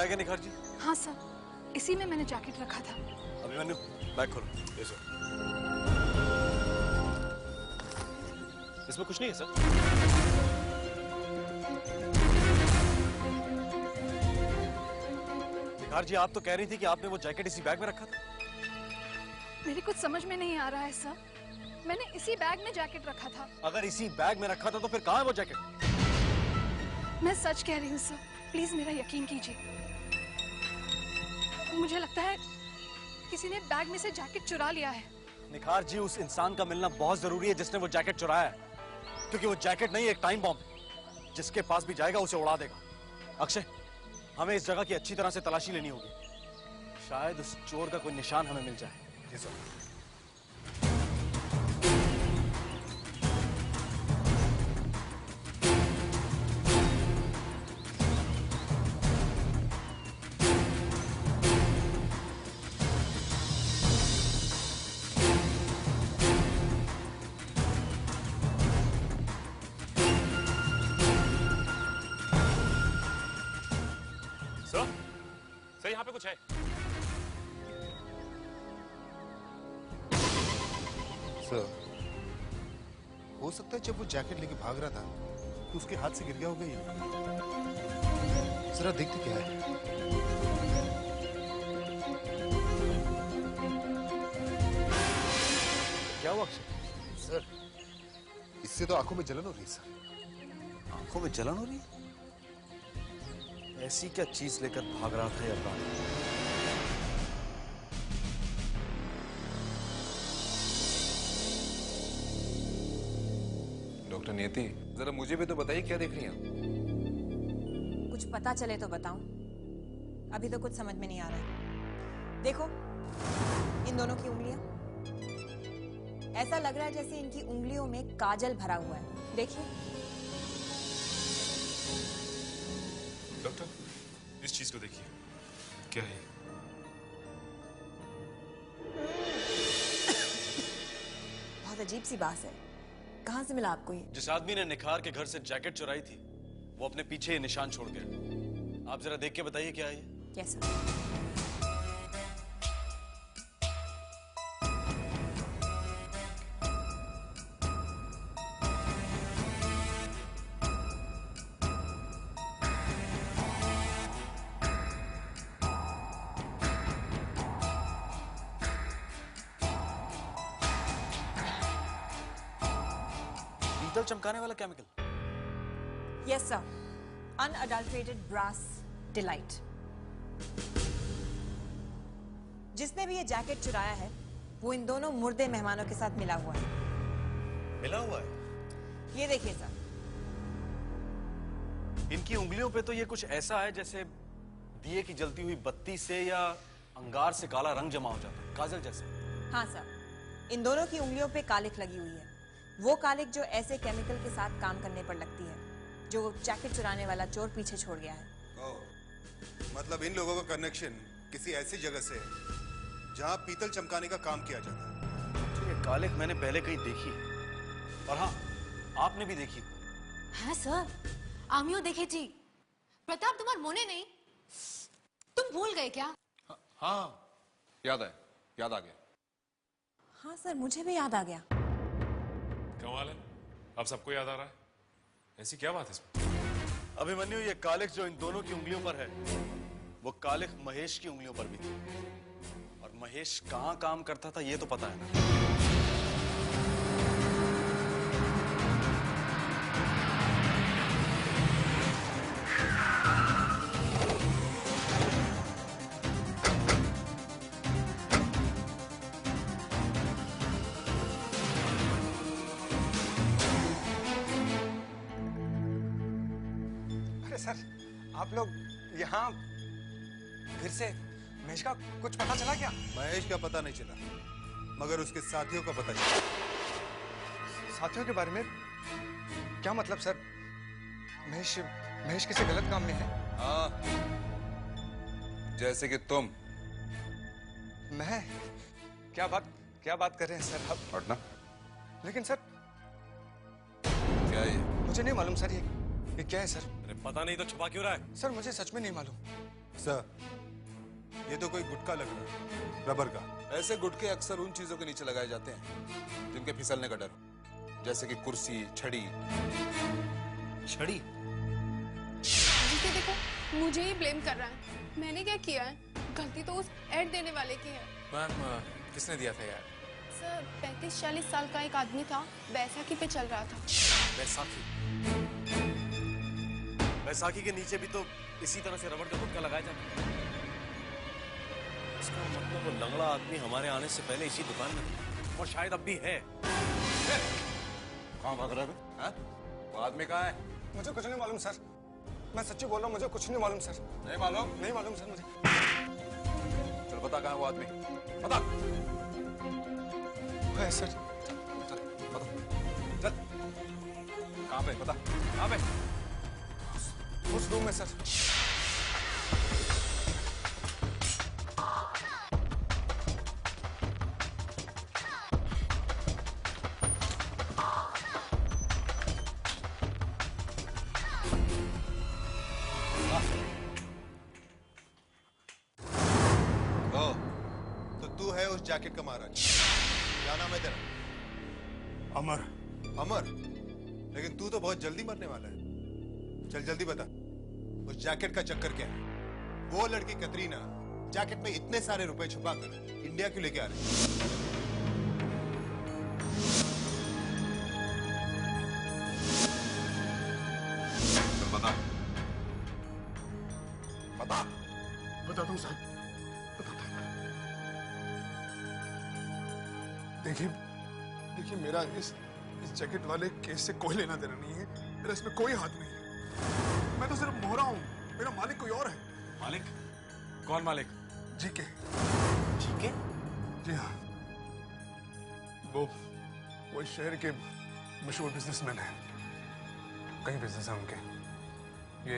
Bag है निखार जी? हाँ सर, इसी में मैंने जैकेट रखा था। अभिमन्यु, बैग खोलो। ये सर। इसमें कुछ नहीं है सर। निखार जी, आप तो कह रही थी कि आपने वो जैकेट इसी बैग में रखा था। मेरी कुछ समझ में नहीं आ रहा है सर, मैंने इसी बैग में जैकेट रखा था। अगर इसी बैग में रखा था तो फिर कहाँ है वो जैकेट? मैं सच कह रही हूँ सर, प्लीज मेरा यकीन कीजिए। मुझे लगता है किसी ने बैग में से जैकेट चुरा लिया है। निखार जी, उस इंसान का मिलना बहुत जरूरी है जिसने वो जैकेट चुराया है, क्योंकि वो जैकेट नहीं, एक टाइम बॉम्ब है। जिसके पास भी जाएगा उसे उड़ा देगा। अक्षय, हमें इस जगह की अच्छी तरह से तलाशी लेनी होगी, शायद उस चोर का कोई निशान हमें मिल जाए। जी सर। सर यहाँ पे कुछ है। सर, हो सकता है जब वो जैकेट लेके भाग रहा था तो उसके हाथ से गिर गया होगा ये। जरा देखते क्या है। क्या हुआ अक्षय? सर, इससे तो आंखों में जलन हो रही है सर। आंखों में जलन हो रही है? ऐसी क्या चीज लेकर भाग रहा था यार? डॉक्टर नियति, जरा मुझे भी तो बताइए, क्या देख रही हैं? कुछ पता चले तो बताऊं। अभी तो कुछ समझ में नहीं आ रहा है। देखो, इन दोनों की उंगलियां, ऐसा लग रहा है जैसे इनकी उंगलियों में काजल भरा हुआ है। देखिए। डॉक्टर, इस चीज को देखिए, क्या है? बहुत अजीब सी बात है। कहां से मिला आपको ये? जिस आदमी ने निखार के घर से जैकेट चुराई थी, वो अपने पीछे ये निशान छोड़ गया। आप जरा देख के बताइए क्या है ये? कैसा? पीतल चमकाने वाला chemical? Yes sir, unadulterated brass delight. जिसने भी ये जैकेट चुराया है वो इन दोनों मुर्दे मेहमानों के साथ मिला हुआ है। मिला हुआ है? ये देखिए सर। इनकी उंगलियों पे तो ये कुछ ऐसा है जैसे दिए की जलती हुई बत्ती से या अंगार से काला रंग जमा हो जाता है, काजल जैसा। हाँ सर, इन दोनों की उंगलियों पे कालिख लगी हुई है। वो कालिख जो ऐसे केमिकल के साथ काम करने पर लगती है जो जैकेट चुराने वाला चोर पीछे छोड़ गया है। मतलब इन लोगों का कनेक्शन किसी ऐसी जगह से है जहां पीतल चमकाने का काम किया जाता है। तो ये कालिख मैंने पहले कहीं देखी है, और हाँ, आपने भी देखी। हाँ सर, आमियो देखे जी। प्रताप तुम्हार मोने नहीं, तुम भूल गए क्या? हाँ, याद आ गया। हाँ सर, मुझे भी याद आ गया। कमाल है, अब सबको याद आ रहा है। ऐसी क्या बात है इसमें? अभिमन्यु, ये कालिख जो इन दोनों की उंगलियों पर है, वो कालिख महेश की उंगलियों पर भी थी। और महेश कहाँ काम करता था ये तो पता है ना? सर, आप लोग यहाँ फिर से महेश का कुछ पता चला क्या? महेश का पता नहीं चला, मगर उसके साथियों का पता चला। साथियों के बारे में क्या मतलब सर? महेश किसी गलत काम में है? हाँ, जैसे कि तुम। मैं? क्या बात कर रहे हैं सर आप? हटना। लेकिन सर, क्या ये? मुझे नहीं मालूम सर, ये क्या है सर? अरे पता नहीं तो छुपा क्यों रहा है? सर मुझे सच में नहीं मालूम। सर, ये तो कोई गुटका लग रहा है, रबर का। ऐसे गुटके अक्सर उन चीजों के नीचे लगाए जाते हैं जिनके फिसलने का डर हो, जैसे कि कुर्सी, छड़ी। छड़ी? जीके देखो, मुझे ही ब्लेम कर रहा है। मैंने क्या किया है? गलती तो उस ऐड देने वाले की है। मैम किसने दिया था यार? सर 35-40 साल का एक आदमी था, बैसाखी पे चल रहा था। बैसाखी? बैसाखी के नीचे भी तो इसी तरह से रबड़ का गुटका लगाया जाता है। इसका मतलब वो लंगड़ा आदमी हमारे आने से पहले इसी दुकान में था और शायद अब भी है। कहाँ भाग रहा है? हाँ? वो आदमी कहाँ है? मुझे कुछ नहीं मालूम सर, मैं सच्ची बोल रहा हूँ, मुझे कुछ नहीं मालूम सर। नहीं मालूम? नहीं मालूम सर मुझे। चल बता कहाँ है वो आदमी, बता। है सर। चल बता, चल। कहाँ पे? बता, कहाँ पे? उस रूम में सर। तो तू है उस जैकेट का महाराज। क्या नाम है तेरा? अमर। अमर? लेकिन तू तो बहुत जल्दी मरने वाला है। चल जल्दी बता, उस जैकेट का चक्कर क्या है? वो लड़की कतरीना जैकेट में इतने सारे रुपए छुपाकर इंडिया क्यों लेके आ रही है? चल बता, बता। बताता हूँ साहब, देखिए मेरा इस जैकेट वाले केस से कोई लेना देना नहीं है। मेरा इसमें कोई हाथ नहीं है। मैं तो सिर्फ मोहरा हूँ, मेरा मालिक कोई और है। मालिक? कौन मालिक? जीके। जीके? जी हाँ, वो इस शहर के मशहूर बिजनेसमैन हैं। कई बिजनेस हैं उनके। ये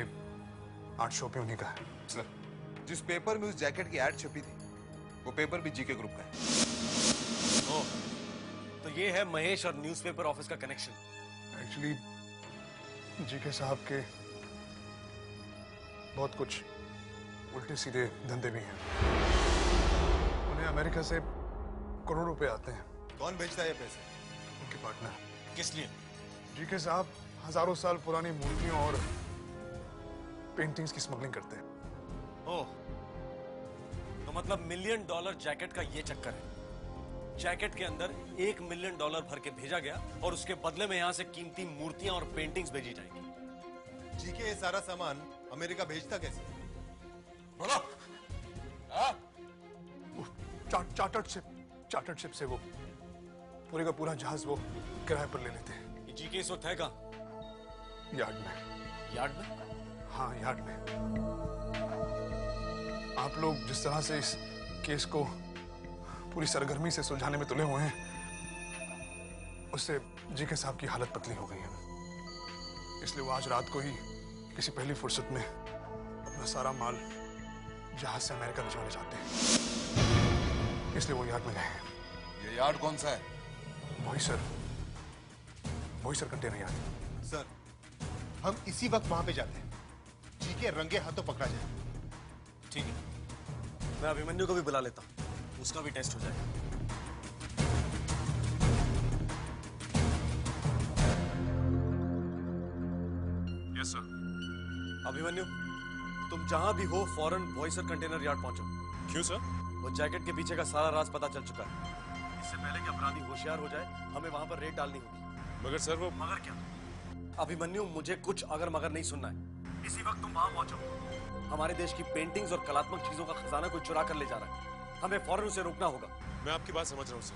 आर्ट शॉप ही उन्हीं का है। सर, जिस पेपर में उस जैकेट की एड छपी थी, वो पेपर भी जीके ग्रुप का है। ओह, तो ये है महेश और न्यूज़पेपर ऑफिस का कनेक्शन। एक्चुअली जीके साहब के बहुत कुछ उल्टे सीधे धंधे भी हैं। उन्हें अमेरिका से करोड़ों रुपए आते हैं। कौन भेजता है ये पैसे? उनके पार्टनर। किस लिए? जीके साहब हजारों साल पुरानी मूर्तियों और पेंटिंग्स की स्मगलिंग करते हैं। ओह, तो मतलब $1 मिलियन जैकेट का ये चक्कर है। जैकेट के अंदर $1 मिलियन भर के भेजा गया और उसके बदले में यहाँ से कीमती मूर्तियां और पेंटिंग्स भेजी जाएंगी। जीके ये सारा सामान अमेरिका भेजता कैसे? बोलो। हाँ? चार्टर्ड शिप से वो पूरे का पूरा जहाज वो किराए पर ले लेते हैं। ये जीके इस वक्त है कहाँ? यार्ड में। यार्ड में? हाँ, यार्ड में। आप लोग जिस तरह से इस केस को पूरी सरगर्मी से सुलझाने में तुले हुए हैं, उससे जीके साहब की हालत पतली हो गई है। इसलिए वो आज रात को ही किसी पहली फुर्सत में अपना सारा माल जहाज से अमेरिका भिजवाने चाहते हैं। इसलिए वो यार्ड में गए हैं। ये यार्ड कौन सा है? वही सर कंटेनर यार्ड। सर, हम इसी वक्त वहां पे जाते हैं। जीके रंगे हाथों पकड़ा जाए। ठीक है, मैं अभिमन्यु को भी बुला लेता हूँ, उसका भी टेस्ट हो जाएगा। Yes sir. अभिमन्यु, तुम जहां भी हो फौरन बॉयसर कंटेनर यार्ड पहुंचो। क्यों सर? वो जैकेट के पीछे का सारा राज पता चल चुका है। इससे पहले कि अपराधी होशियार हो जाए, हमें वहां पर रेड डालनी होगी। मगर सर वो मगर क्या? अभिमन्यु, मुझे कुछ अगर मगर नहीं सुनना है। इसी वक्त तुम वहां पहुंचो। हमारे देश की पेंटिंग्स और कलात्मक चीजों का खजाना कोई चुरा कर ले जा रहा है। हमें फौरन उसे रोकना होगा। मैं आपकी बात समझ रहा हूँ सर,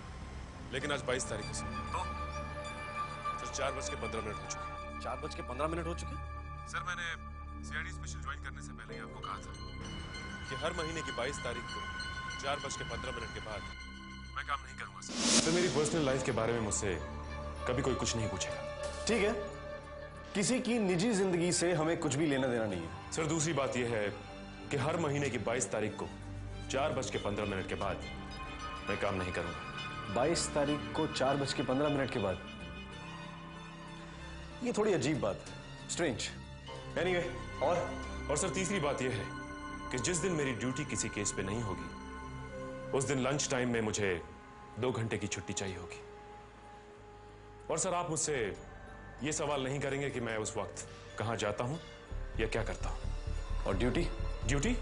लेकिन आज 22 तारीख है सर। तो सर 4:15 हो चुके। 4:15 हो चुके? सर मैंने सीआईडी स्पेशल ज्वाइन करने से पहले ही आपको कहा था कि हर महीने की 22 तारीख को 4:15 के बाद मैं काम नहीं करूंगा सर। सर मेरी पर्सनल लाइफ के बारे में मुझसे कभी कोई कुछ नहीं पूछेगा। ठीक है, किसी की निजी जिंदगी से हमें कुछ भी लेना देना नहीं है। सर दूसरी बात यह है कि हर महीने की 22 तारीख को 4:15 के बाद मैं काम नहीं करूंगा। 22 तारीख को 4:15 के बाद? ये थोड़ी अजीब बात है, स्ट्रेंज। एनीवे, और सर तीसरी बात यह है कि जिस दिन मेरी ड्यूटी किसी केस पे नहीं होगी, उस दिन लंच टाइम में मुझे 2 घंटे की छुट्टी चाहिए होगी। और सर, आप मुझसे ये सवाल नहीं करेंगे कि मैं उस वक्त कहां जाता हूं या क्या करता हूं। और ड्यूटी ड्यूटी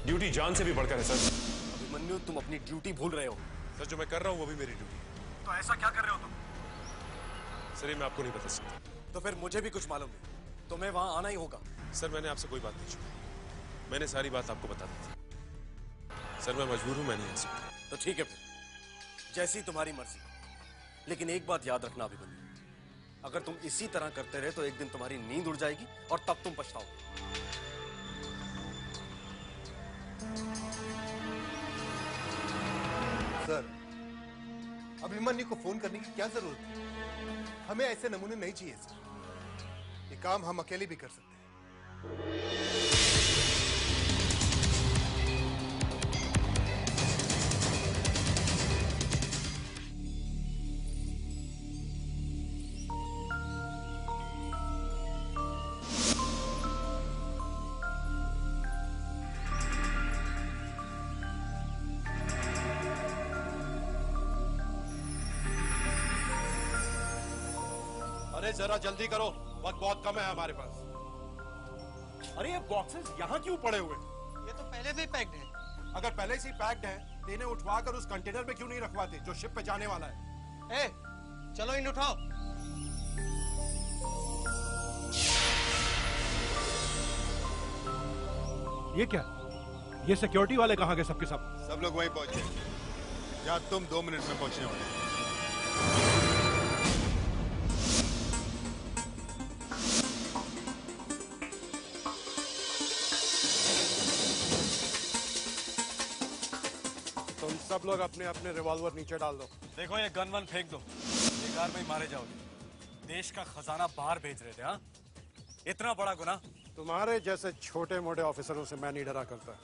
ड्यूटी जान से भी बढ़कर है सर। अभिमन्यु, तुम अपनी ड्यूटी भूल रहे हो। सर, जो मैं कर रहा हूं वो भी मेरी ड्यूटी है। तो ऐसा क्या कर रहे हो तुम? सर, ये मैं आपको नहीं बता सकता। तो फिर मुझे भी कुछ मालूम नहीं, तुम्हें वहां आना ही होगा। सर, मैंने आपसे कोई बात नहीं छुपाई, मैंने सारी बात आपको बता दी थी। सर, मैं मजबूर हूं, मैं नहीं आ सकता। तो ठीक है फिर, जैसी तुम्हारी मर्जी। लेकिन एक बात याद रखना अभिमन्यु, अगर तुम इसी तरह करते रहे तो एक दिन तुम्हारी नींद उड़ जाएगी और तब तुम पछताओगे। सर, अभिमन्यु को फोन करने की क्या जरूरत है? हमें ऐसे नमूने नहीं चाहिए सर। ये काम हम अकेले भी कर सकते हैं। अरे जरा जल्दी करो, वक्त बहुत कम है हमारे पास। अरे ये बॉक्सेस यहाँ क्यों पड़े हुए? ये तो पहले से ही पैक्ड है। अगर पहले से ही पैक्ड है तो इन्हें उठवाकर उस कंटेनर में क्यों नहीं रखवाते जो शिप पे जाने वाला है? ए, चलो इन उठाओ। ये क्या? ये सिक्योरिटी वाले कहाँ गए सबके सब? सब लोग वहीं पहुंचे जहाँ तुम 2 मिनट में पहुंचने वाले हो। तुम सब लोग अपने अपने रिवॉल्वर नीचे डाल दो। देखो, ये गन वन फेंक दो, बेकार में ही मारे जाओगे। देश का खजाना बाहर भेज रहे थे। हाँ, इतना बड़ा गुनाह। तुम्हारे जैसे छोटे मोटे ऑफिसरों से मैं नहीं डरा करता।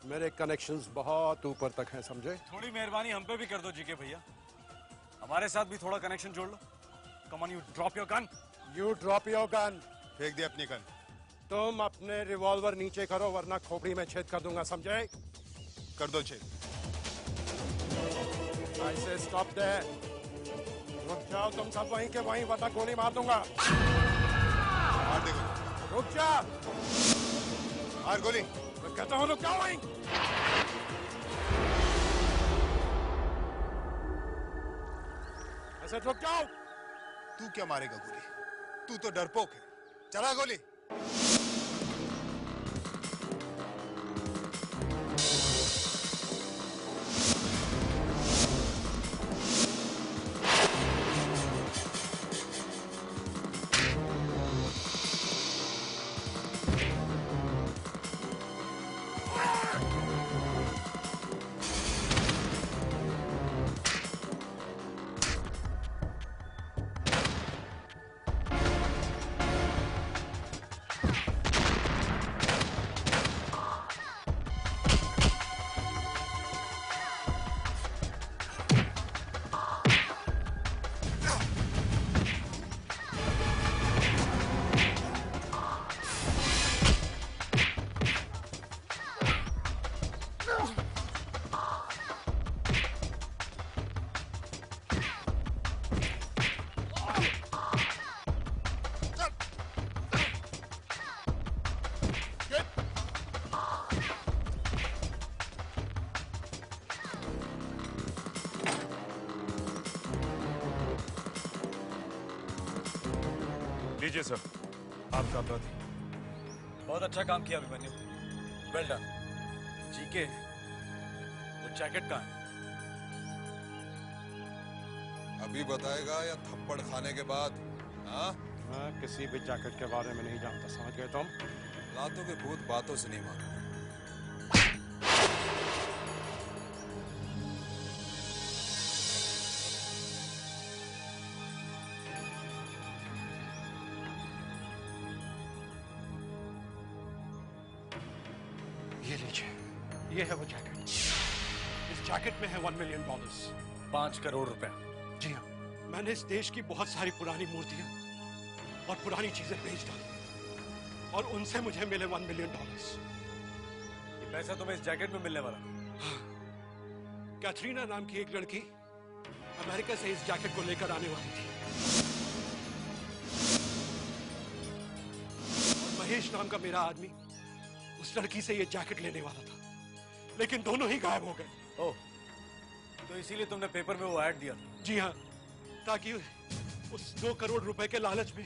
मेरे कनेक्शंस बहुत ऊपर तक हैं, समझे? थोड़ी मेहरबानी हम पे भी कर दो जीके भैया, हमारे साथ भी थोड़ा कनेक्शन जोड़ लो। Come on, you drop your gun. You drop your gun. फेंक दे अपनी गन। तुम अपने रिवॉल्वर नीचे करो वरना खोपड़ी में छेद कर दूंगा, समझे? कर दो छेद। ऐसे स्टॉप दे। रुक जाओ तुम सब वहीं के वहीं, वरना गोली मार दूंगा। मार दे गोली। रुक जा। मार गोली। मैं कहता हूँ रुक जाओ वहीं। ऐसे रुक जाओ। तू क्या मारेगा गोली? तू तो डरपोक है। चला गोली। लीजिए सर, आपका अपराधी। बहुत अच्छा काम किया अभिमन्यु, वेल डन। जीके, वो जैकेट कहाँ है? अभी बताएगा या थप्पड़ खाने के बाद? हाँ? मैं किसी भी जैकेट के बारे में नहीं जानता, समझ गए तुम? लातों के भूत बातों से नहीं मानो। ये लीजिए, ये है वो जैकेट। इस जैकेट में है $1 मिलियन। 5 करोड़ रुपए। जी हाँ, मैंने इस देश की बहुत सारी पुरानी मूर्तियां और पुरानी चीजें बेच डाली और उनसे मुझे मिले $1 मिलियन। पैसा तुम्हें इस जैकेट में मिलने वाला। कैथरीना नाम की एक लड़की अमेरिका से इस जैकेट को लेकर आने वाली थी और महेश नाम का मेरा आदमी उस लड़की से ये जैकेट लेने वाला था, लेकिन दोनों ही गायब हो गए। ओह, तो इसीलिए तुमने पेपर में वो ऐड दिया था? जी हाँ, ताकि उस 2 करोड़ रुपए के लालच में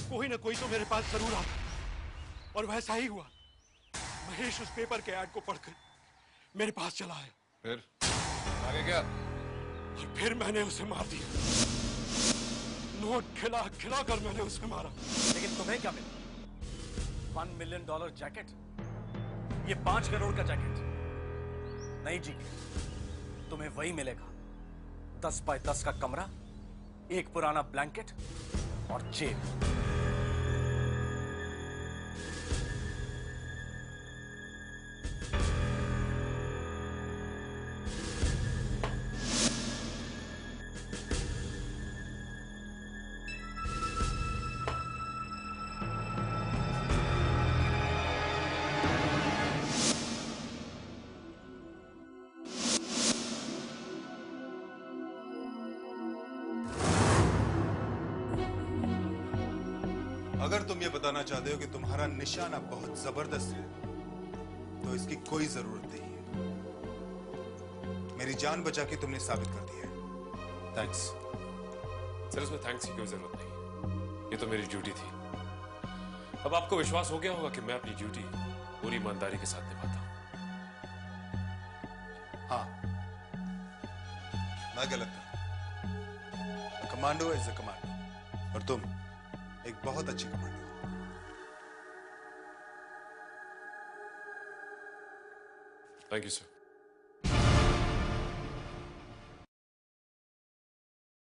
कोई ना कोई तो मेरे पास जरूर आता, और वैसा ही हुआ। महेश उस पेपर के ऐड को पढ़कर मेरे पास चला आया। फिर आगे क्या? और फिर मैंने उसे मार दिया। नोट खिला खिला कर मैंने उसे मारा। लेकिन तुम्हें क्या मिला? $1 मिलियन जैकेट? ये 5 करोड़ का जैकेट नहीं जी, तुम्हें वही मिलेगा। 10 बाय 10 का कमरा, एक पुराना ब्लैंकेट और जेब। अगर तुम ये बताना चाहते हो कि तुम्हारा निशाना बहुत जबरदस्त है, तो इसकी कोई जरूरत नहीं है। मेरी जान बचा के तुमने साबित कर दिया है। थैंक्स। सर, इसमें थैंक्स की कोई जरूरत नहीं, ये तो मेरी ड्यूटी थी। अब आपको विश्वास हो गया होगा कि मैं अपनी ड्यूटी पूरी ईमानदारी के साथ निभाता हूं। हाँ, मैं गलत था। कमांडो इज अ कमांडो, और तुम एक बहुत अच्छी कमांडो। Thank you sir.